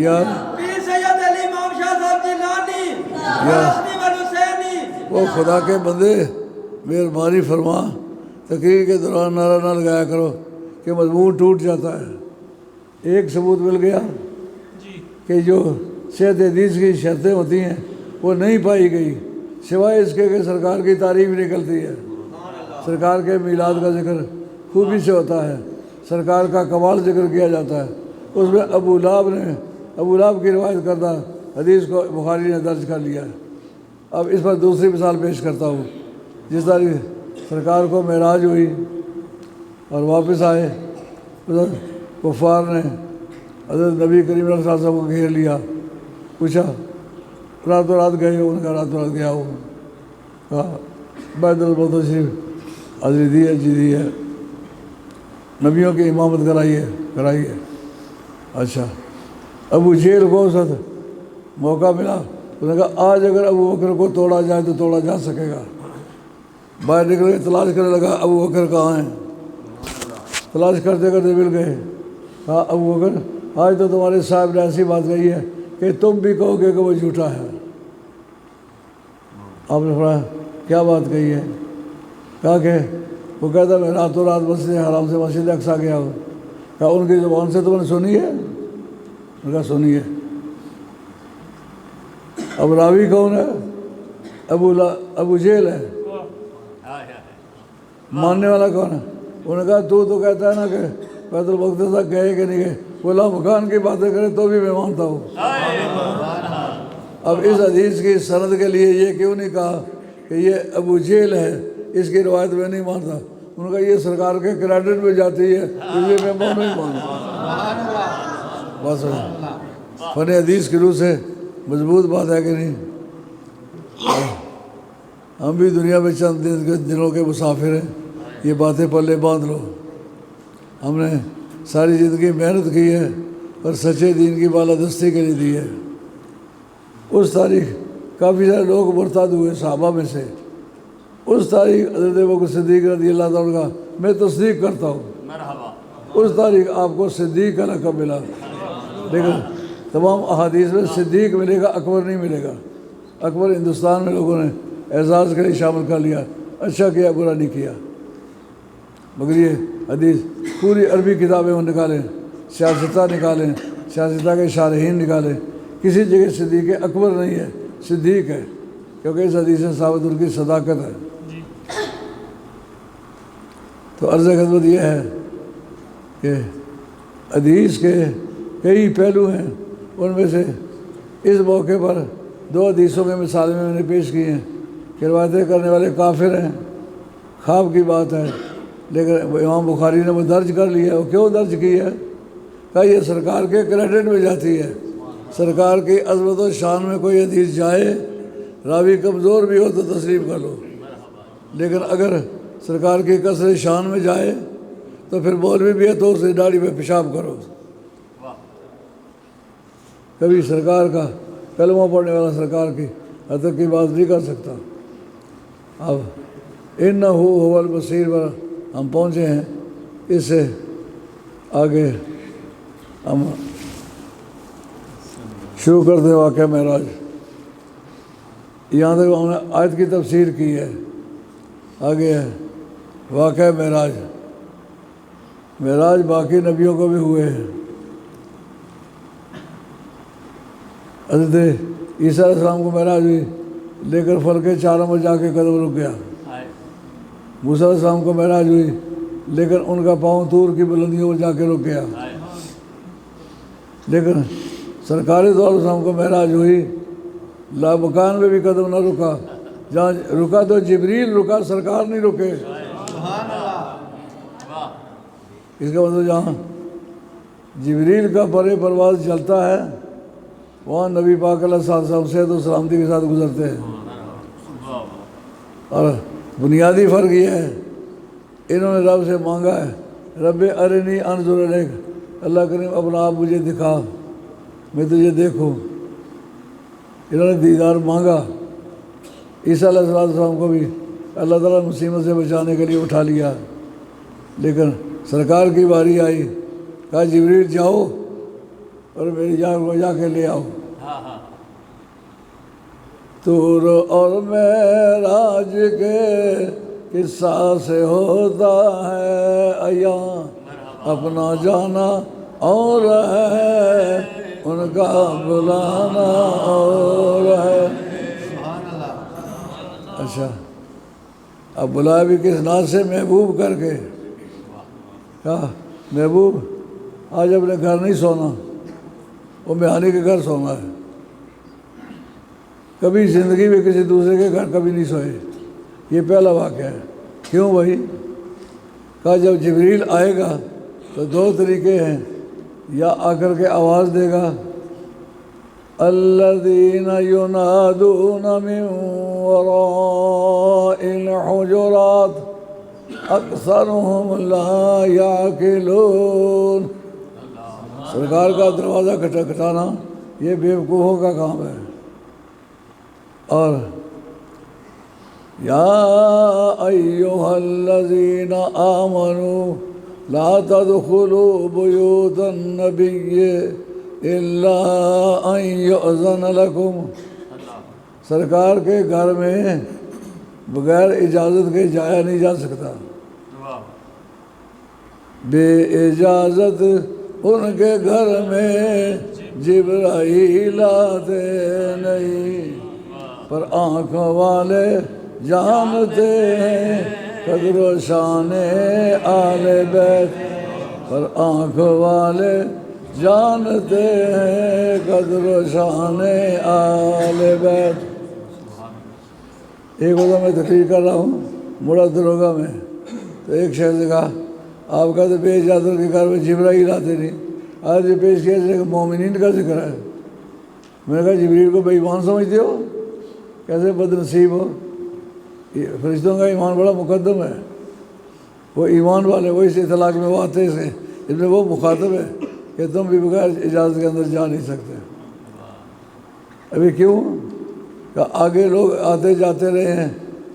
یا سید علی امام شاہ صاحب جیلانی حسنی و حسینی۔ وہ خدا کے بندے مہربانی فرما، تقریر کے دوران نعرہ نہ لگایا کرو کہ مضمون ٹوٹ جاتا ہے۔ ایک ثبوت مل گیا کہ جو صحت حدیث کی شرطیں ہوتی ہیں وہ نہیں پائی گئی، سوائے اس کے کہ سرکار کی تعریف نکلتی ہے، سرکار کے میلاد کا ذکر خوبی سے ہوتا ہے، سرکار کا کمال ذکر کیا جاتا ہے۔ اس میں ابو لہب کی روایت کردہ حدیث کو بخاری نے درج کر لیا ہے۔ اب اس پر دوسری مثال پیش کرتا ہوں۔ جس طرح سرکار کو معراج ہوئی اور واپس آئے، ادھر کفار نے حضرت نبی کریم صلی اللہ علیہ وسلم کو گھیر لیا، پوچھا راتوں رات گئے ہو؟ ان کا راتوں رات گیا ہوں۔ کہا بیت المقدس شریف حاضری دی ہے، جی دی ہے، نبیوں کی امامت کرائی ہے۔ اچھا، ابو جہل کو اس وقت موقع ملا، اس نے کہا آج اگر ابو بکر کو توڑا جائے تو توڑا جا سکے گا۔ باہر نکل کے تلاش کرنے لگا ابو بکر کہاں ہیں، تلاش کرتے کرتے مل گئے۔ کہا ابو بکر آج تو تمہارے صاحب نے ایسی بات کہی ہے کہ تم بھی کہو گے کہ وہ جھوٹا ہے۔ آپ نے فرمایا کیا بات کہی ہے؟ کہا کہ وہ کہتا میں راتوں رات مسجد حرام سے مسجد اقصیٰ گیا ہوں۔ کہا ان کی زبان سے تم نے سنی ہے؟ نے کہا سنی ہے۔ اب راوی کون ہے؟ ابو جہل ہے۔ ماننے والا کون ہے؟ انہوں نے کہا تو کہتا ہے نا کہ بیت المقدس تک گئے کہ نہیں گئے، وہ لامکان کی باتیں کرے تو بھی میں مانتا ہوں۔ اب اس حدیث کی سند کے لیے یہ کیوں نہیں کہا کہ یہ ابو جہل ہے، اس کی روایت میں نہیں مانتا؟ انہوں نے کہا یہ سرکار کے کریڈٹ میں جاتی ہے، اس لیے میں نہیں مانتا۔ بس فن حدیث کی روح سے مضبوط بات ہے کہ نہیں؟ ہم بھی دنیا میں چند دنوں کے مسافر ہیں، یہ باتیں پلے باندھ لو۔ ہم نے ساری زندگی محنت کی ہے اور سچے دین کی بالادستی کے لیے دی ہے۔ اس تاریخ کافی سارے لوگ مرتد ہوئے صحابہ میں سے، اس تاریخ حضرت ابوبکر صدیق رضی اللہ تعالیٰ کا میں تصدیق کرتا ہوں، اس تاریخ آپ کو صدیق کا لقب ملا، لیکن تمام احادیث میں صدیق ملے گا، اکبر نہیں ملے گا۔ اکبر ہندوستان میں لوگوں نے اعزاز کے لیے شامل کر لیا، اچھا کیا برا نہیں کیا، مگر یہ حدیث پوری عربی کتابیں وہ نکالیں، سیاستہ نکالیں، سیاستہ کے شارحین نکالیں، کسی جگہ صدیق اکبر نہیں ہے، صدیق ہے، کیونکہ اس حدیث سے ثابت ان کی صداقت ہے۔ تو عرض خدمت یہ ہے کہ حدیث کے کئی پہلو ہیں، ان میں سے اس موقع پر دو حدیثوں کی مثالیں میں نے پیش کی ہیں کہ روایتیں کرنے والے کافر ہیں، خواب کی بات ہے، لیکن امام بخاری نے وہ درج کر لیا ہے۔ وہ کیوں درج کی ہے؟ کہ یہ سرکار کے کریڈٹ میں جاتی ہے، سرکار کی عظمت و شان میں کوئی حدیث جائے، راوی کمزور بھی ہو تو تسلیم کر لو، لیکن اگر سرکار کی کثرت شان میں جائے تو پھر مولوی بھی ہے تو اسے داڑھی پہ پیشاب کرو۔ کبھی سرکار کا کلمہ پڑھنے والا سرکار کی حد تک کی بات نہیں کر سکتا۔ اب انہ هو البصیر پر ہم پہنچے ہیں، اس سے آگے ہم شروع کرتے ہیں واقعہ معراج۔ یہاں تک ہم نے آیت کی تفسیر کی ہے، آگے ہے واقعہ معراج۔ معراج باقی نبیوں کو بھی ہوئے ہیں۔ حضرت عیسیٰ علیہ السلام کو معراج ہوئی، لیکن فلک چاروں میں جا کے قدم رک گیا۔ موسیٰ علیہ السلام کو معراج ہوئی، لیکن ان کا پاؤں طور کی بلندیوں پر جا کے رک گیا۔ لیکن سرکار دو علیہ السلام کو معراج ہوئی، لامکان میں بھی قدم نہ رکا، جہاں رکا تو جبریل رکا، سرکار نہیں رکے۔ اس کا مطلب جہاں جبریل کا پر پرواز چلتا ہے وہاں نبی پاک علیہ السلام سے تو سلامتی کے ساتھ گزرتے ہیں۔ اور بنیادی فرق یہ ہے، انہوں نے رب سے مانگا ہے رب ارنی انظر الیک، اللہ کریم اپنا آپ مجھے دکھا، میں تجھے دیکھوں۔ انہوں نے دیدار مانگا۔ عیسیٰ علیہ السلام کو بھی اللہ تعالیٰ مصیبت سے بچانے کے لیے اٹھا لیا، لیکن سرکار کی باری آئی، کہا جبریل جاؤ اور میری یار کو جا کے لے آؤ۔ طور اور معراج کے قصہ سے ہوتا ہے عیاں، اپنا جانا اور ہے ان کا بلانا اور ہے۔ اچھا، اب بلایا بھی کس ناز سے؟ محبوب کر کے۔ کہا محبوب آج اپنے گھر نہیں سونا، وہ میانی کے گھر سونا ہے۔ کبھی زندگی میں کسی دوسرے کے گھر کبھی نہیں سوئے، یہ پہلا واقعہ ہے۔ کیوں بھائی؟ کہا جب جبریل آئے گا تو دو طریقے ہیں، یا آ کر کے آواز دے گا الذین ینادون من وراء الحجرات اکثرهم لا یعقلون۔ سرکار کا دروازہ کھٹکھٹانا یہ بیوقوفوں کا کام ہے۔ اور یا ایھا الذین آمنوا لا تدخلوا بیوت النبی الا ان یؤذن لکم۔ سرکار کے گھر میں بغیر اجازت کے جایا نہیں جا سکتا، بے اجازت ان کے گھر میں جبرائیل آتے نہیں، پر آنکھ والے جانتے ہیں قدر و شان آل بیت، پر آنکھ والے جانتے ہیں قدر و شان آل بیت۔ ایک وقت میں تقریر کر رہا ہوں مڑا دروگا میں، تو ایک شخص نے کہا آپ کا تو بے اجازت کے گھر میں جبرائیل آتے نہیں، آج یہ پیش کیا کہ مومنین کا ذکر ہے۔ میں نے کہا جبریل کو بے ایمان سمجھتے ہو؟ کیسے بد نصیب ہو؟ فرشتوں کا ایمان بڑا مقدم ہے، وہ ایمان والے، وہ اس اطلاق میں وہ آتے سے اس میں وہ مخاطب ہے کہ تم بھی بغیر اجازت کے اندر جا نہیں سکتے۔ ابھی کیوں کہ آگے لوگ آتے جاتے رہے ہیں،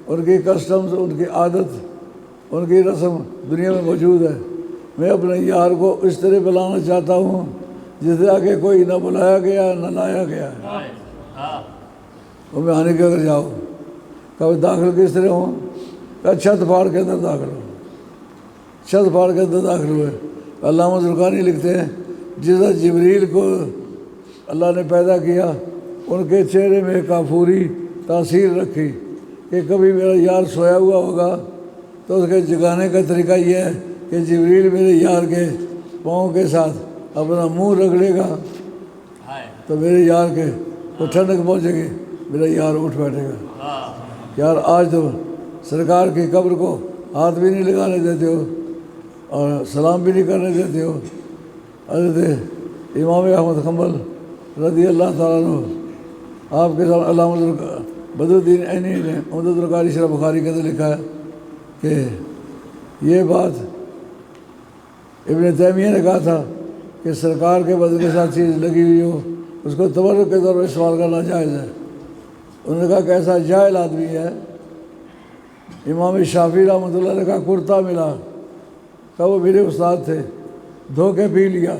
ان کی کسٹمز، ان کی عادت، ان کی رسم دنیا میں موجود ہے۔ میں اپنے یار کو اس طرح بلانا چاہتا ہوں جس طرح کہ کوئی نہ بلایا گیا نہ لایا گیا ہے۔ وہ میں آنے کے اگر جاؤ کبھی داخل کس طرح ہوں؟ کہ چھت پھاڑ کے اندر داخل ہوں، چھت پھاڑ کے اندر داخل ہوئے۔ علامہ زرقانی لکھتے ہیں جس طرح جبریل کو اللہ نے پیدا کیا، ان کے چہرے میں کافوری تاثیر رکھی کہ کبھی میرا یار سویا ہوا ہوگا تو اس کے جگانے کا طریقہ یہ ہے کہ جبریل میرے یار کے پاؤں کے ساتھ اپنا منہ رگڑے گا تو میرے یار کے کو ٹھنڈک پہنچے گی، میرا یار اٹھ بیٹھے گا۔ یار آج تو سرکار کی قبر کو ہاتھ بھی نہیں لگانے دیتے ہو اور سلام بھی نہیں کرنے دیتے ہو۔ حضرت امام احمد حنبل رضی اللہ تعالیٰ عنہ آپ کے ساتھ علامہ بدر الدین عینی نے عمدۃ القاری شرح بخاری کے اندر لکھا ہے کہ یہ بات ابن تیمیہ نے کہا تھا کہ سرکار کے بدن کے ساتھ چیز لگی ہوئی ہو اس کو تبرک کے طور پر استعمال کرنا جائز ہے۔ انہوں نے کہا کہ ایسا جاہل آدمی ہے۔ امام شافعی رحمۃ اللہ نے کہا کرتا ملا، کہا وہ میرے استاد تھے، دھو کے پی لیا۔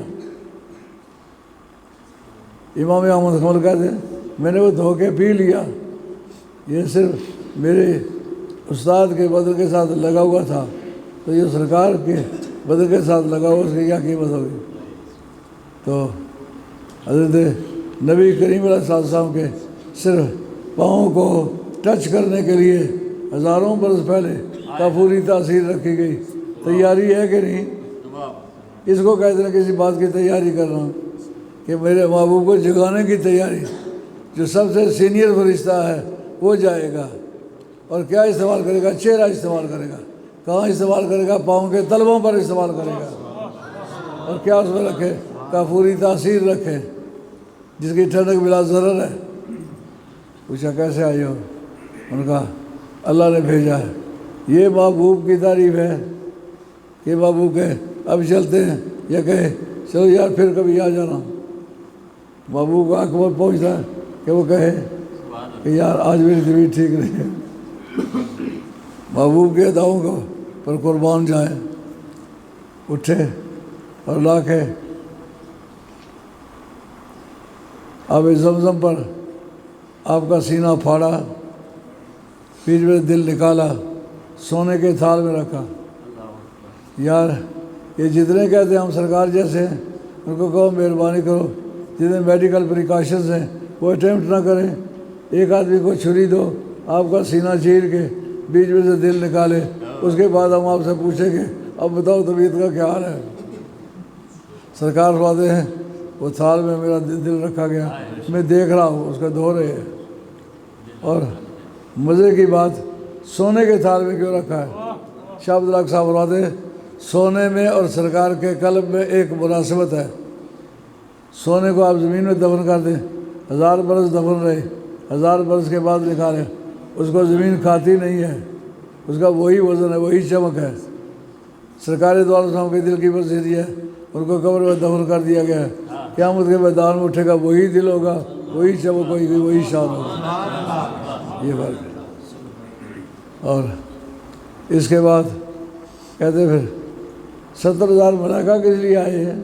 امام احمد حنبل کہتے ہیں میں نے وہ دھو کے پی لیا، یہ صرف میرے استاد کے بدن کے ساتھ لگا ہوا تھا، تو یہ سرکار کے بدن کے ساتھ لگا ہوا اس کی کیا قیمت ہوگی؟ تو حضرت نبی کریم علیہ السلام کے صرف پاؤں کو ٹچ کرنے کے لیے ہزاروں برس پہلے کافوری تاثیر رکھی گئی۔ تیاری ہے کہ نہیں؟ اس کو کہتے ہیں کسی بات کی تیاری کرنا کہ میرے محبوب کو جگانے کی تیاری۔ جو سب سے سینئر فرشتہ ہے وہ جائے گا اور کیا استعمال کرے گا؟ چہرہ استعمال کرے گا۔ کہاں استعمال کرے گا؟ پاؤں کے تلووں پر استعمال کرے گا۔ اور کیا اس میں رکھے؟ کافوری تاثیر رکھے جس کی ٹھنڈک بلا ضرر ہے۔ پوچھا کیسے آئی ہو؟ ان کا اللہ نے بھیجا ہے۔ یہ محبوب کی تعریف ہے کہ محبوب کہ اب چلتے ہیں، یا کہے چلو یار پھر کبھی آ جانا۔ محبوب کو آنکھ پر پہنچتا ہے کہ وہ کہے کہ یار آج میری طبیعت ٹھیک نہیں ہے۔ محبوب کے اداؤں کو پر قربان جائیں، اٹھے اور لا کے آب زمزم پر آپ کا سینہ پھاڑا، بیچ میں دل نکالا، سونے کے تھال میں رکھا۔ یار یہ جتنے کہتے ہیں ہم سرکار جیسے ہیں ان کو کہو مہربانی کرو، جتنے میڈیکل پریکاشنز ہیں وہ اٹیمپٹ نہ کریں۔ ایک آدمی کو چھری دو، آپ کا سینہ چیر کے بیچ میں سے دل نکالے، اس کے بعد ہم آپ سے پوچھیں گے اب بتاؤ طبیعت کا کیا حال ہے۔ سرکار فرماتے ہیں وہ تھال میں میرا دل رکھا گیا، میں دیکھ رہا ہوں اس کا دھو رہے ہیں۔ اور مزے کی بات، سونے کے تھال میں کیوں رکھا ہے؟ شاہ عبد الحق صاحب فرماتے ہیں سونے میں اور سرکار کے قلب میں ایک مناسبت ہے۔ سونے کو آپ زمین میں دفن کر دیں، 1000 برس دفن رہے، 1000 برس کے بعد نکالیں، اس کو زمین کھاتی نہیں ہے، اس کا وہی وزن ہے، وہی چمک ہے۔ سرکار دو عالم صاحب کے دل کی بصیرت ہے، ان کو قبر میں دفن کر دیا گیا ہے۔ قیامت کے میدان میں اٹھے گا وہی دل ہوگا، وہی چمک ہوگی، وہی شان ہوگا۔ یہ فرق ہے۔ اور اس کے بعد کہتے پھر 70,000 ملائکہ کس لیے آئے ہیں؟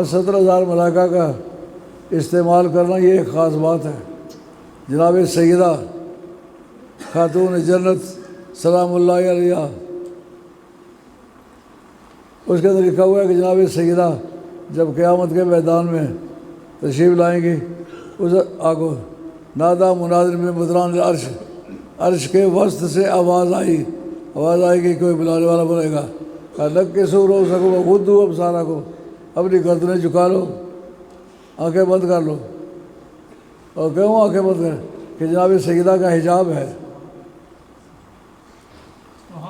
70,000 ملائکہ کا استعمال کرنا یہ ایک خاص بات ہے۔ جناب سیدہ خاتون جنت سلام اللہ علیہ، اس کے اندر لکھا ہوا ہے کہ جناب سیدہ جب قیامت کے میدان میں تشریف لائیں گی، اس آگو نادا مناظر میں مدران عرش، عرش کے وسط سے آواز آئے گی، کوئی بلانے والا بنے گا، نک کے سور ہو سکو خود دو اب سارا کو، اپنی گردنیں جھکا لو، آنکھیں بند کر لو۔ اور کیوں آنکھیں بند کر؟ کہ جناب سیدہ کا حجاب ہے،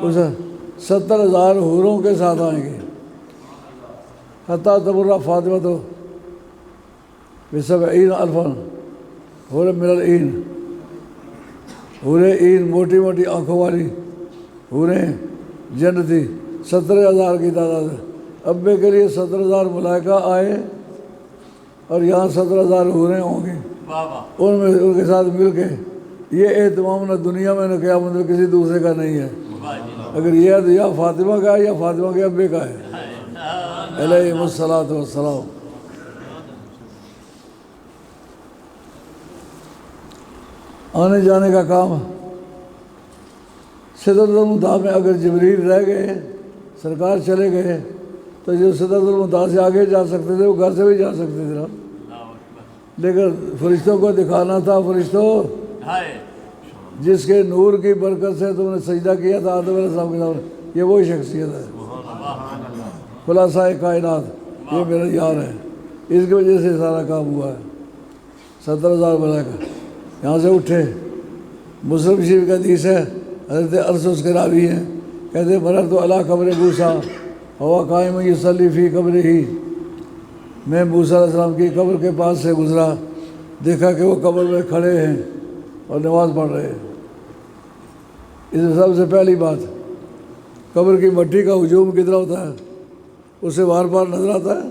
اس 70,000 حوروں کے ساتھ آئیں گے، حتیٰ تبرہ فاطمہ تو ب70 الفاً حور من العین، حوریں عین موٹی موٹی آنکھوں والی حوریں جنتی 70,000 کی تعداد ہے۔ ابے کے لیے 70,000 ملائکہ آئے اور یہاں 70,000 حوریں ہوں گی، ان میں ان کے ساتھ مل کے یہ اہتمام نہ دنیا میں نہ قیامت میں کسی دوسرے کا نہیں ہے۔ اگر یہ یا فاطمہ کا ہے یا فاطمہ کے ابے کا ہے علیہ الصلاۃ والسلام۔ آنے جانے کا کام سدرۃ المنتہا میں اگر جبریل رہ گئے، سرکار چلے گئے، تو جو سدرۃ المنتہا سے آگے جا سکتے تھے وہ گھر سے بھی جا سکتے تھے نا، لیکن فرشتوں کو دکھانا تھا، فرشتوں جس کے نور کی برکت سے تم نے سجدہ کیا تھا آدم علیہ السلام کے سامنے، یہ وہی شخصیت ہے، خلاصہ کائنات، یہ میرا یار ہے، اس کی وجہ سے سارا کام ہوا ہے۔ 70,000 ملائکہ یہاں سے اٹھے۔ مسلم شریف کا حدیث ہے، حضرت ارسس کے راوی ہیں، کہتے مررت علی قبر موسیٰ ہوا قائم یصلی فی قبرہ، میں موسیٰ علیہ السلام کی قبر کے پاس سے گزرا، دیکھا کہ وہ قبر میں کھڑے ہیں اور نماز پڑھ رہے ہیں۔ اس میں سب سے پہلی بات، قبر کی مٹی کا ہجوم کتنا ہوتا ہے، اسے بار بار نظر آتا ہے۔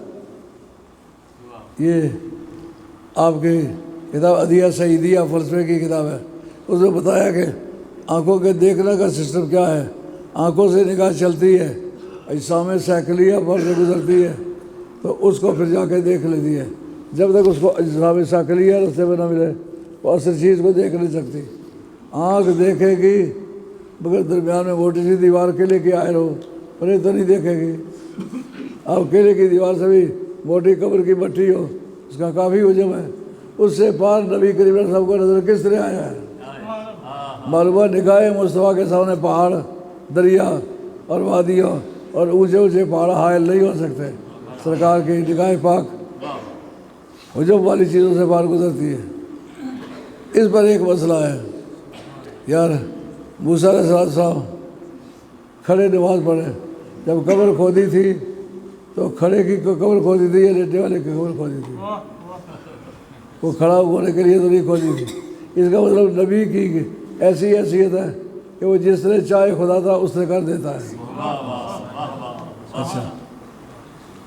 یہ آپ کی کتاب عدیہ سعیدیہ فلسفے کی کتاب ہے، اس میں بتایا کہ آنکھوں کے دیکھنے کا سسٹم کیا ہے۔ آنکھوں سے نگاہ چلتی ہے، اجسام سیکلیہ پر سے گزرتی ہے تو اس کو پھر جا کے دیکھ لیتی ہے۔ جب تک اس کو اجسام سیکلیہ رستے میں نہ ملے وہ اصل چیز کو دیکھ نہیں سکتی۔ آنکھ دیکھے گی مگر درمیان میں موٹی سی دیوار قلعے کی آئے رہو، پر یہ تو نہیں دیکھے گی۔ اب قلعے کی دیوار سے بھی موٹی قبر کی مٹی ہو، اس کا کافی حجم ہے، اس سے پار نبی کریم صلی اللہ علیہ وسلم کو نظر کس طرح آیا ہے؟ معلومہ نگاہ مصطفیٰ کے سامنے پہاڑ، دریا اور وادیوں اور اونچے اونچے پہاڑ حائل نہیں ہو سکتے۔ سرکار کی نگاہ پاک حجم والی چیزوں سے پار گزرتی ہے۔ اس پر ایک مسئلہ ہے یار، موسیٰ علیہ السلام کھڑے نماز پڑھے، جب قبر کھودی تھی تو کھڑے کی قبر کھودی تھی یا لیٹنے والے کی قبر کھودی تھی؟ وہ کھڑا ہونے کے لیے تو نہیں کھودی تھی۔ اس کا مطلب نبی کی ایسی حیثیت ہے کہ وہ جس طرح چاہے خدا تھا اس طرح کر دیتا ہے۔ اچھا،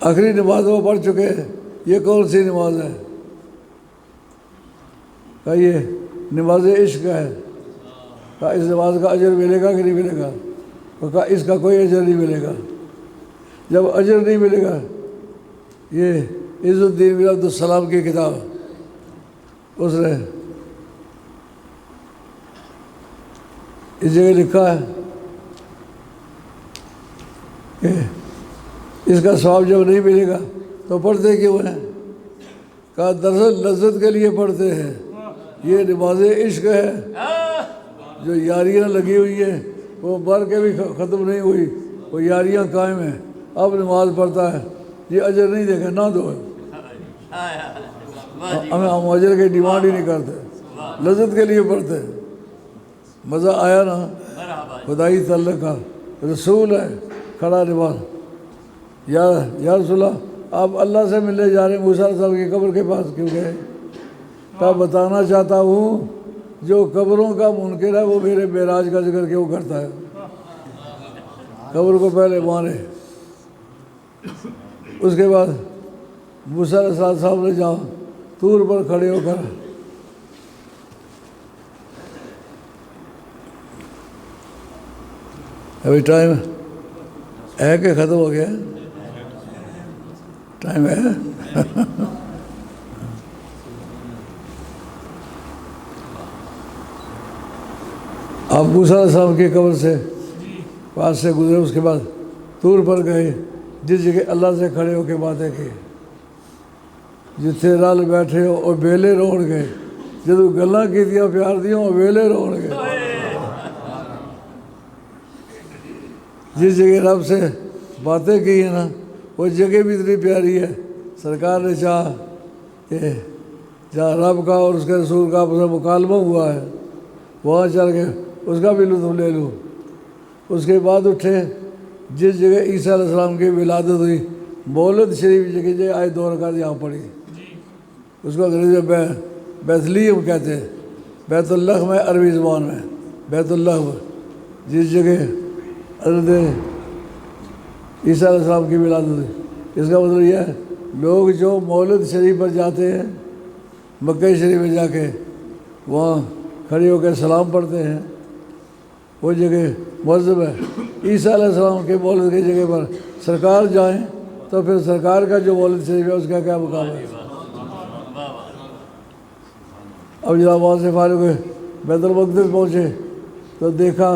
آخری نماز وہ پڑھ چکے، یہ کون سی نماز ہے؟ کہا یہ نماز عشق ہے۔ کہا اس نماز کا اجر ملے گا کہ نہیں ملے گا؟ کہا اس کا کوئی اجر نہیں ملے گا۔ جب اجر نہیں ملے گا، یہ عز الدین بن عبد السلام کی کتاب، اس نے اس جگہ لکھا ہے کہ اس کا ثواب جب نہیں ملے گا تو پڑھتے کیوں ہیں؟ کہا دراصل لذت کے لیے پڑھتے ہیں، یہ نماز عشق ہے، جو یاریاں لگی ہوئی ہیں وہ مر کے بھی ختم نہیں ہوئی، وہ یاریاں قائم ہیں۔ اب نماز پڑھتا ہے، یہ اجر نہیں دے گا، نہ دو، ہم اجر کی ڈیمانڈ ہی نہیں کرتے، لذت کے لیے پڑھتے ہیں۔ مزہ آیا نا؟ خدائی تعلق کا رسول ہے کھڑا نماز، یا رسول اللہ آپ اللہ سے ملنے جا رہے ہیں، موسیٰ علیہ السلام کی قبر کے پاس کیوں گئے؟ کہا بتانا چاہتا ہوں جو قبروں کا منکر ہے وہ میرے معراج کا ذکر کیوں کرتا ہے؟ قبر کو پہلے مانے۔ اس کے بعد موسیٰ علیہ السلام نے جہاں طور پر کھڑے ہو کر ابھی ٹائم ہے کہ ختم ہو گیا؟ ٹائم ہے؟ آپ موسیٰ علیہ السلام کی قبر سے پاس سے گزرے، اس کے بعد طور پر گئے، جس جگہ اللہ سے کھڑے ہو کے باتیں کی، جتنے رل بیٹھے ہو اور بیلے روڑ گئے، جدو گلاں کیتیاں پیار دیاں اور بیلے روڑ گئے۔ جس جگہ رب سے باتیں کی ہیں نا وہ جگہ بھی اتنی پیاری ہے، سرکار نے چاہا کہ جہاں رب کا اور اس کے رسول کا آپس میں مکالمہ ہوا ہے وہاں چل کے اس کا بھی لطف لے لوں۔ اس کے بعد اٹھے جس جگہ عیسیٰ علیہ السلام کی ولادت ہوئی، مولد شریف جگہ آئے 2 رکعت یہاں پڑھی، اس کو انگریزی میں بیتھلیم کہتے ہیں، بیت اللحم ہے عربی زبان میں، بیت اللحم، جس جگہ حضرت عیسیٰ علیہ السلام کی ولادت ہوئی۔ اس کا مطلب یہ ہے لوگ جو مولد شریف پر جاتے ہیں، مکہ شریف میں جا کے وہاں کھڑے ہو کے سلام پڑھتے ہیں، وہ جگہ معظم ہے۔ عیسیٰ علیہ السلام کے مولد کی جگہ پر سرکار جائیں تو پھر سرکار کا جو مولد شریف ہے اس کا کیا مقام ہے؟ اب جب وہاں سے فارغ ہوئے بیت المقدس پہنچے تو دیکھا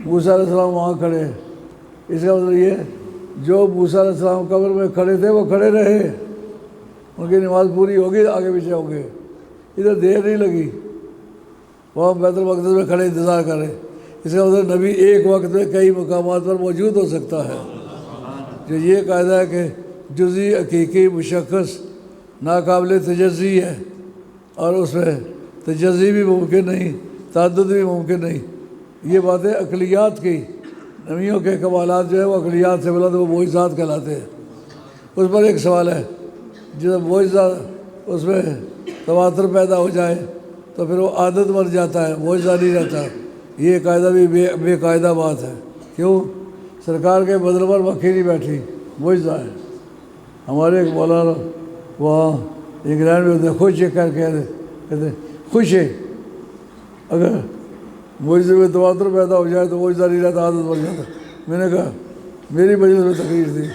موسیٰ علیہ السلام وہاں کھڑے ہیں۔ اس کا مطلب یہ جو موسیٰ علیہ السلام قبر میں کھڑے تھے وہ کھڑے رہے، ان کی نماز پوری ہوگی، آگے پیچھے ہوں گے، ادھر دیر نہیں لگی، وہاں بیت المقدس میں کھڑے انتظار کر رہے۔ اس کا مطلب نبی ایک وقت میں کئی مقامات پر موجود ہو سکتا ہے۔ جو یہ قاعدہ ہے کہ جزئی حقیقی مشخص ناقابل تجزی ہے، اور اس میں تجزی بھی ممکن نہیں، تعدد بھی ممکن نہیں، یہ باتیں عقلیات کی، نبیوں کے کمالات جو ہے وہ عقلیات سے بلند، وہ معجزات کہلاتے ہیں۔ اس پر ایک سوال ہے، جب معجزہ اس میں تواتر پیدا ہو جائے تو پھر وہ عادت بن جاتا ہے، معجزہ نہیں رہتا۔ یہ قاعدہ بھی بے قاعدہ بات ہے۔ کیوں؟ سرکار کے بدل پر مکھی نہیں بیٹھی، معجزہ ہے۔ ہمارے ایک مولانا وہاں انگلینڈ میں ہوتے خوش کر کے کہتے خوش ہے، اگر معجزے میں تواتر پیدا ہو جائے تو معجزہ نہیں رہتا، عادت بن جاتا۔ میں نے کہا میری مجلس میں تقریر تھی،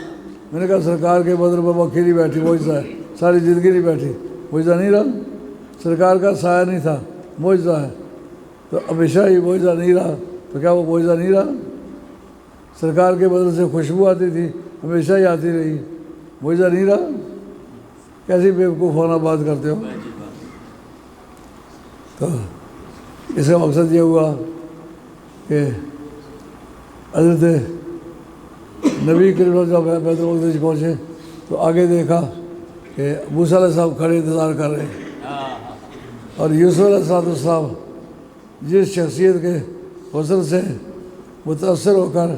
میں نے کہا سرکار کے بدل پر مکھی نہیں بیٹھی، معجزہ ہے، ساری زندگی نہیں بیٹھی، معجزہ نہیں رہا، سرکار کا سایہ نہیں تھا، معجزہ ہے۔ تو ہمیشہ ہی معجزہ نہیں رہا تو کیا وہ معجزہ نہیں رہا؟ سرکار کے بدل سے خوشبو آتی تھی، ہمیشہ ہی آتی رہی، معجزہ نہیں رہا؟ کیسی بیوقوفانہ بات کرتے ہو؟ تو اس کا مقصد یہ ہوا کہ حضرت نبی کریم صلی اللہ علیہ وسلم بیت المقدس پہنچے تو آگے دیکھا کہ موسیٰ علیہ السلام کھڑے انتظار کر رہے ہیں، اور یوسف علیہ السلام جس شخصیت کے حسن سے متاثر ہو کر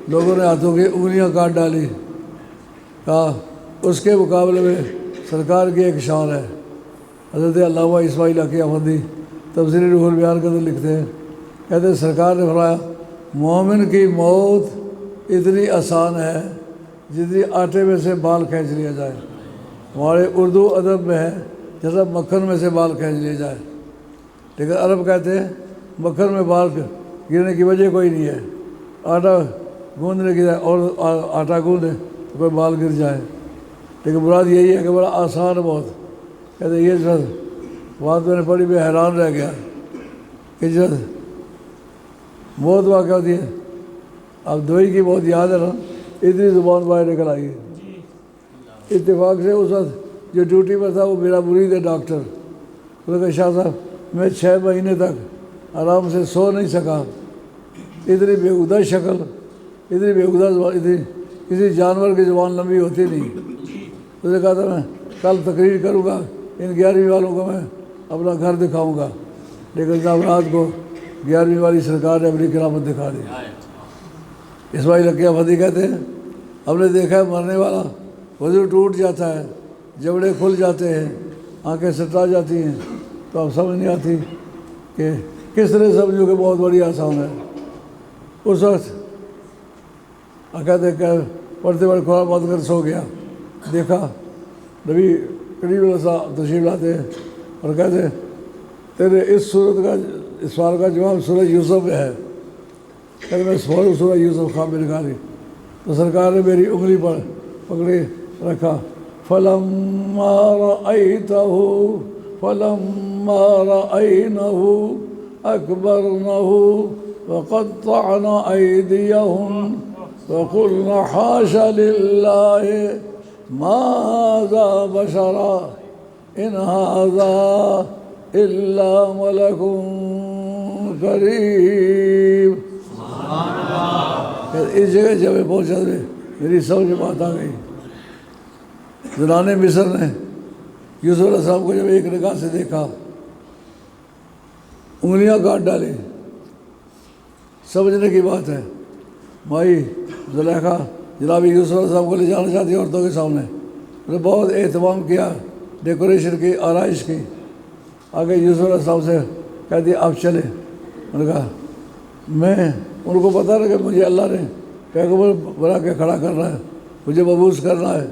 لوگوں نے ہاتھوں کی انگلیاں کاٹ ڈالی، کہا اس کے مقابلے میں سرکار کی ایک شان ہے۔ حضرت علامہ اسماعیل حقی افندی تفسیر روح البیان کے اندر لکھتے ہیں، کہتے ہیں سرکار نے فرمایا مومن کی موت اتنی آسان ہے جتنی آٹے میں سے بال کھینچ لیا جائے۔ ہمارے اردو ادب میں ہے جیسا مکھن میں سے بال کھینچ لیا جائے، لیکن عرب کہتے ہیں مکھن میں بال گرنے کی وجہ کوئی نہیں ہے، آٹا گوندنے کی اور آٹا گوندے تو کوئی بال گر جائے۔ لیکن مراد یہی ہے کہ بڑا آسان بہت. کہتے یہ جو بات میں نے پڑھی میں حیران رہ گیا کہ جب بہت واقعہ ہوتی ہے. اب دوائی کی بہت یاد ہے نا, اتنی زبان باہر نکل آئی. اتفاق سے اس وقت جو ڈیوٹی پر تھا وہ میرا مرید ہے ڈاکٹر. انہوں نے کہا شاہ صاحب میں 6 مہینے تک آرام سے سو نہیں سکا. اتنی بےہودہ شکل, اتنی بےہودہ زبان, اتنی کسی جانور کی زبان لمبی ہوتی نہیں. اس نے کہا تھا میں کل تقریر کروں گا, ان 11ویں والوں کو میں اپنا گھر دکھاؤں گا, لیکن جب رات کو 11ویں والی سرکار نے اپنی کرامت دکھا دی. اسماعیل حق احمدی کہتے ہیں ہم نے دیکھا ہے مرنے والا وضو ٹوٹ جاتا ہے, جبڑے کھل جاتے ہیں, آنکھیں سٹا جاتی ہیں, تو اب سمجھ نہیں آتی کہ کس طرح سمجھو کہ بہت بڑی آسان ہے. اس وقت کہتے کہ پڑھتے پڑھتے قرآن بند کر سو گیا. دیکھا نبی کریم علیہ السلام تشریف لاتے ہیں اور کہتے ہیں تیرے اس صورت کا اس سوال کا جواب سورہ یوسف میں ہے. کہتے میں سورہ یوسف خواب میں نکالی تو سرکار نے میری انگلی پر پکڑے رکھا. فلما رأينه أكبرنه وقطعنا أيديهم وقلنا حاش لله ما هذا بشرا إن هذا إلا ملك کریم. اس جگہ جب میں پہنچا میری سمجھ میں بات آ گئی. زنان مصر نے یوسف علیہ السلام کو جب ایک نگاہ سے دیکھا, انگلیاں کاٹ ڈالی. سمجھنے کی بات ہے. مائی زلیخا جناب یوسف علیہ السلام کو لے جانا چاہتی ہے عورتوں کے سامنے. انہوں نے بہت اہتمام کیا, ڈیکوریشن کی, آرائش کی. آگے یوسف علیہ السلام سے کہہ دیا آپ چلے. انہوں نے کہا میں ان کو پتہ رہا کہ مجھے اللہ نے پیغمبر بنا کے کھڑا کرنا ہے, مجھے مبعوث کرنا ہے,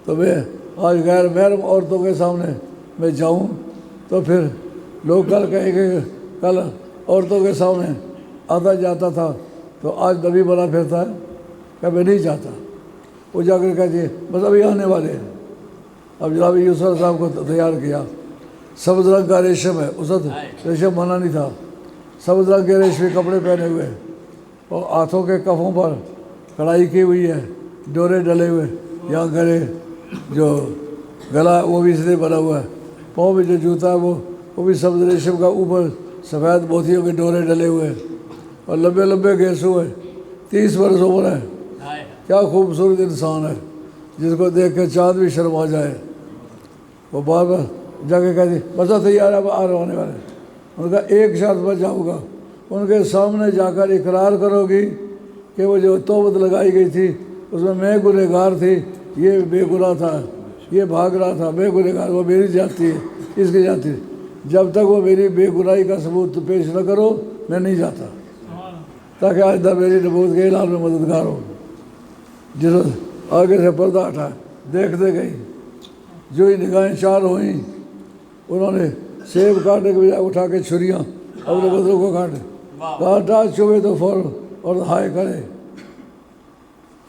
تو میں آج غیر محرم عورتوں کے سامنے میں جاؤں تو پھر لوگ کل کہیں گے کل عورتوں کے سامنے آتا جاتا تھا تو آج نبی بنا پھرتا ہے, کہ میں نہیں چاہتا. وہ جا کر کہتی ہے بس ابھی آنے والے ہیں. اب جناب یوسف علیہ السلام کو تیار کیا. سبز رنگ کا ریشم ہے, اس وقت ریشم منع نہیں تھا. سبز رنگ کے ریشمی کپڑے پہنے ہوئے اور ہاتھوں کے کفوں پر کڑھائی کی ہوئی ہے, ڈورے ڈلے ہوئے. یہاں گلے جو گلا وہ بھی اس لیے بنا ہوا ہے. پاؤں میں جو جوتا ہے وہ بھی سبز ریشم کا, اوپر سفید موتیوں کے ڈورے ڈلے ہوئے اور لمبے لمبے گھیسو ہے. 30 برس عمر ہے. کیا خوبصورت انسان ہے جس کو دیکھ کے چاند بھی شرما جائے. وہ بار بار جا کے کہتی بس تیار ہے آ رہے ہونے والے. ان کا ایک شرط پر جاؤں گا, ان کے سامنے جا کر اقرار کرو گی کہ وہ جو توبت لگائی گئی تھی اس میں گنہگار تھی, یہ بے گناہ تھا, یہ بھاگ رہا تھا, میں گنہگار, وہ میری جاتی ہے, اس کی جاتی ہے. جب تک وہ میری بے گناہی کا ثبوت پیش نہ کرو میں نہیں جاتا, تاکہ آئندہ میری نبوت کے اعلان میں مددگار ہو. جس وقت آگے سے پردہ ہٹا دیکھتے گئی, جو ہی نگاہیں 4 ہوئیں انہوں نے سیب کاٹنے کے بجائے اٹھا کے چھریاں اپنے بدلوں کو کاٹے. کاٹا چوبے تو فوراً اور ہائے کرے,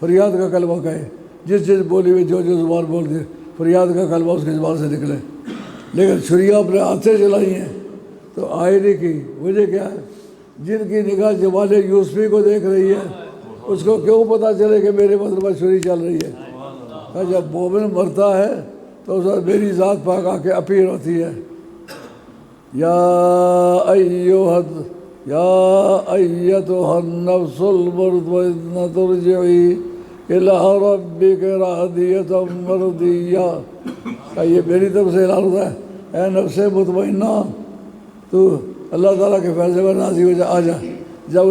فریاد کا کلمہ کہے. جس بولی میں جو زبان بولتی ہے فریاد کا کلمہ اس کی زبان سے نکلے. لیکن چھریاں اپنے ہاتھ سے چلائی ہیں تو آئے نہیں کی. وجہ کیا ہے؟ جن کی نگاہ جمال یوسفی کو دیکھ رہی ہے اس کو کیوں پتہ چلے کہ میرے بدن پر چھری چل رہی ہے. جب مومن مرتا ہے تو اس وقت میری ذات پاک آ کے اپیل ہوتی ہے. یا ایتھا النفس المطمئنۃ ارجعی الی ربک راضیۃ مرضیہ. یہ میری طرف سے اعلان ہوتا ہے, اے نفس مطمئنہ تو اللہ تعالیٰ کے فیصلے پر راضی ہو جا, آ جا. جب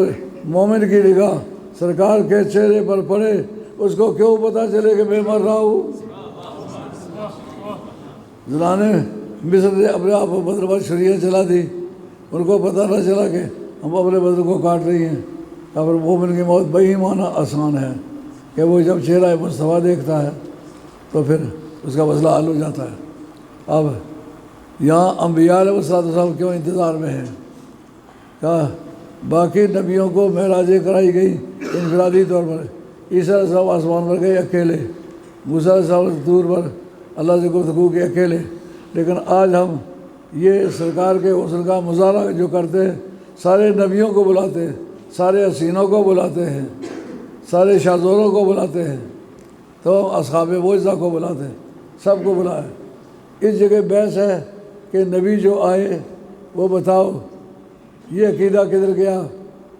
مومن کی نگاہ سرکار کے چہرے پر پڑے اس کو کیوں پتہ چلے کہ میں مر رہا ہوں. زنانے مصر نے اپنے آپ کو بدن پر چھریاں چلا دی, ان کو پتہ نہ چلا کہ ہم اپنے بدن کو کاٹ رہی ہیں. اور مومن کی موت بہیمانہ آسان ہے کہ وہ جب چہرہ مصطفیٰ دیکھتا ہے تو پھر اس کا مسئلہ حل ہو جاتا ہے. اب یہاں انبیاء علیہ السلام کیوں انتظار میں ہیں؟ کہا باقی نبیوں کو معراجیں کرائی گئی انفرادی طور پر, عیسیٰ علیہ السلام آسمان پر گئے اکیلے. موسیٰ علیہ السلام نے طور پر اللہ سے گفتگو کی اکیلے، لیکن آج ہم یہ سرکار کے حسن کا مظاہرہ جو کرتے ہیں، سارے نبیوں کو بلاتے ہیں، سارے حسینوں کو بلاتے ہیں، سارے شاذوروں کو بلاتے ہیں، تو اصحاب معجزہ کو بلاتے ہیں، سب کو بلائے۔ اس جگہ بحث ہے کہ نبی جو آئے وہ بتاؤ یہ عقیدہ کدھر گیا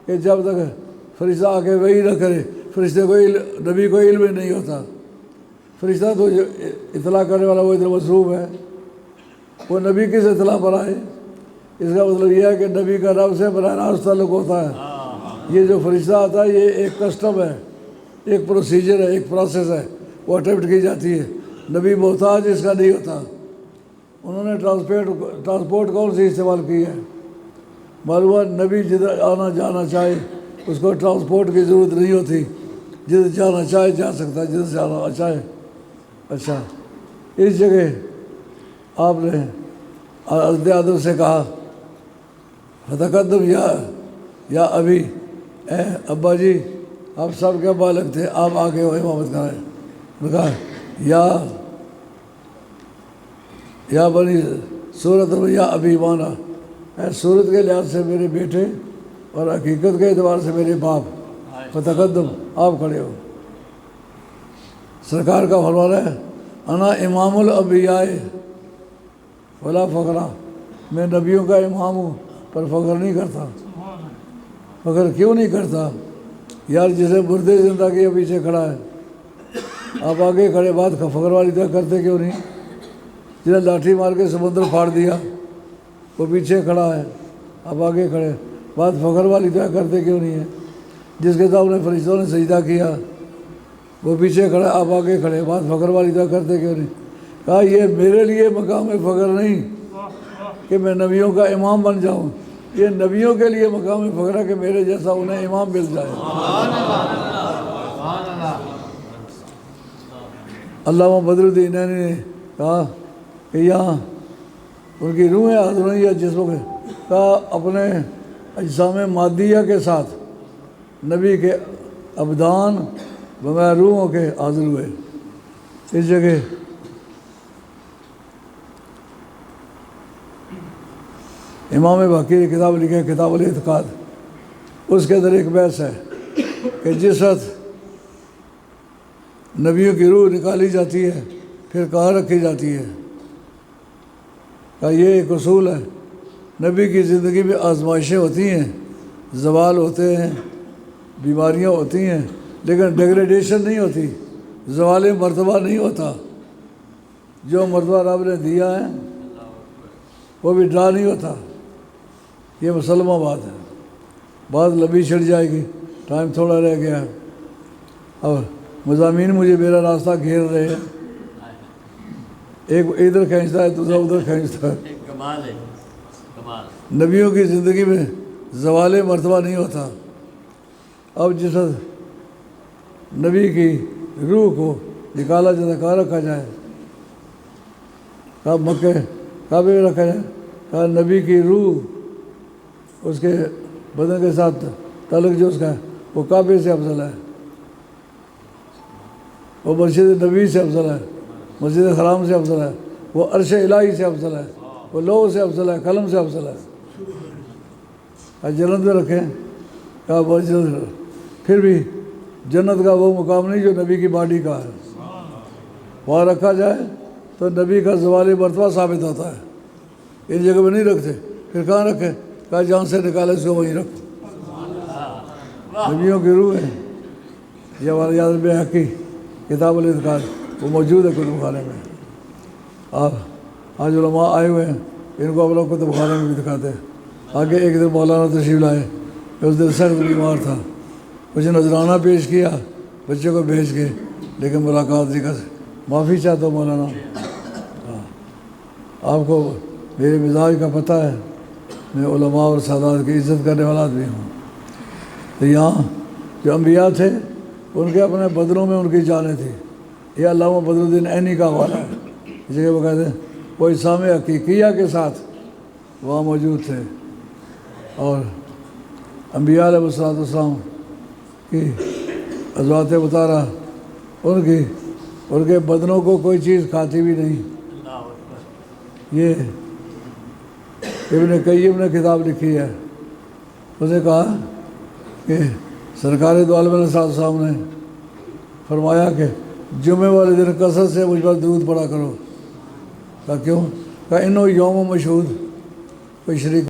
کہ جب تک فرشتہ آ کے وحی نہ کرے، فرشتے کو نبی کو علم ہی نہیں ہوتا۔ فرشتہ تو جو اطلاع کرنے والا وہ ادھر مصروف ہے، وہ نبی کس اطلاع پر آئے؟ اس کا مطلب یہ ہے کہ نبی کا رب سے براہ راست تعلق ہوتا ہے۔ یہ جو فرشتہ آتا ہے یہ ایک کسٹم ہے، ایک پروسیجر ہے، ایک پروسیس ہے، وہ اٹیمپٹ کی جاتی ہے۔ نبی محتاج اس کا نہیں ہوتا۔ انہوں نے ٹرانسپورٹ کون سی استعمال کی ہے؟ معلوم ہے نبی جدھر آنا جانا چاہے اس کو ٹرانسپورٹ کی ضرورت نہیں ہوتی، جدھر جانا چاہے جا سکتا ہے، جدھر جانا چاہے۔ اچھا، اس جگہ آپ نے حضرت آدم سے کہا فتقدم یا ابھی، اے ابا جی آپ سب کے بالغ تھے، آپ آگے ہو امامت کرائیں۔ نے کہا یا بنی صورت میں یا ابھی مانا، اے صورت کے لحاظ سے میرے بیٹے اور حقیقت کے اعتبار سے میرے باپ، فتقدم آپ کھڑے ہو۔ سرکار کا فرمان ہے انا امام الانبیاء ولا فخرا، میں نبیوں کا امام ہوں پر فخر نہیں کرتا۔ فخر کیوں نہیں کرتا؟ یار جسے مردے زندہ کیا پیچھے کھڑا ہے، آپ آگے کھڑے، بات فخر والی طرح کرتے کیوں نہیں؟ جنہیں لاٹھی مار کے سمندر پھاڑ دیا وہ پیچھے کھڑا ہے، آپ آگے کھڑے، بات فخر والی طرح کرتے کیوں نہیں ہے؟ جس کے سامنے فرشتوں نے سجدہ کیا وہ پیچھے کھڑا، آپ آگے کھڑے، بات فخر والی طرح کرتے کیوں نہیں؟ کہا یہ میرے لیے مقام فخر نہیں کہ میں نبیوں کا امام بن جاؤں، یہ نبیوں کے لیے مقام فخر ہے کہ میرے جیسا انہیں امام مل جائے۔ علامہ بدر الدین عینی نے کہا کہ یہاں ان کی روحیں حاضر ہوئی ہے جسموں کے، کہا اپنے اجسام مادیہ کے ساتھ نبی کے ابدان بغیر روحوں کے حاضر ہوئے۔ اس جگہ امام باقی نے کتاب لکھی ہے کتاب الاعتقاد، اس کے اندر ایک بحث ہے کہ جس وقت نبیوں کی روح نکالی جاتی ہے پھر کہاں رکھی جاتی ہے؟ کہ یہ ایک اصول ہے، نبی کی زندگی میں آزمائشیں ہوتی ہیں، زوال ہوتے ہیں، بیماریاں ہوتی ہیں، لیکن ڈیگریڈیشن نہیں ہوتی، زوال مرتبہ نہیں ہوتا۔ جو مرتبہ رب نے دیا ہے وہ بھی ڈرا نہیں ہوتا۔ یہ مسلمہ بات ہے، بات لمبی چڑھ جائے گی، ٹائم تھوڑا رہ گیا ہے۔ اب مضامین مجھے میرا راستہ گھیر رہے ہیں، ایک ادھر کھینچتا ہے دوسرا ادھر کھینچتا ہے۔ کمال ہے، کمال۔ نبیوں کی زندگی میں زوال مرتبہ نہیں ہوتا۔ اب جس وقت نبی کی روح کو نکالا جاتا، کہاں رکھا جائے؟ کہا مکہ کعبے میں رکھا جائے؟ کہا نبی کی روح اس کے بدن کے ساتھ تعلق جو اس کا ہے وہ کعبے سے افضل ہے، وہ مسجد نبی سے افضل ہے، مسجد حرام سے افضل ہے، وہ عرش الہی سے افضل ہے، وہ لوح سے افضل ہے، قلم سے افضل ہے۔ جنت میں رکھیں، کہا پھر بھی جنت کا وہ مقام نہیں جو نبی کی باڈی کا ہے، وہاں رکھا جائے تو نبی کا زوال مرتبہ ثابت ہوتا ہے۔ ان جگہ میں نہیں رکھتے، پھر کہاں رکھیں؟ کہا جہاں سے نکالے اس کو وہیں رکھو۔ نبیوں کی روح ہے، یہ ہمارا یاد بحقی کتاب الاعتقاد وہ موجود ہے کتب خانے میں۔ آج علماء آئے ہوئے ہیں، ان کو آپ لوگ کتب خانے میں بھی دکھاتے ہیں۔ آگے ایک دن مولانا تشریف لائے، اس دن سخت بیمار تھا، کچھ نذرانہ پیش کیا بچے کو بھیج کے، لیکن ملاقات نہیں کر سکے۔ معافی چاہتا ہوں مولانا، آپ کو میرے مزاج کا پتہ ہے، میں علماء اور سادات کی عزت کرنے والا آدمی ہوں۔ تو یہاں جو انبیاء تھے ان کے اپنے بدنوں میں ان کی جانیں تھیں۔ یہ علامہ بدر الدین عینی کا حوالہ ہے، اس جگہ وہ کہتے ہیں وہ اجسام حقیقیہ کے ساتھ وہاں موجود تھے، اور انبیاء علیہ السلام کی ازواج مطہرہ ان کی ان کے بدنوں کو کوئی چیز کھاتی بھی نہیں. اللہ اکبر. یہ ابن قیم نے کتاب لکھی ہے. اس نے کہا کہ سرکار دو عالم صاحب نے فرمایا کہ جمعے والے دن کثرت سے مجھ پر درود پڑھا کرو. کہا کیوں؟ کہا انہو یوم مشہود کوئی شریک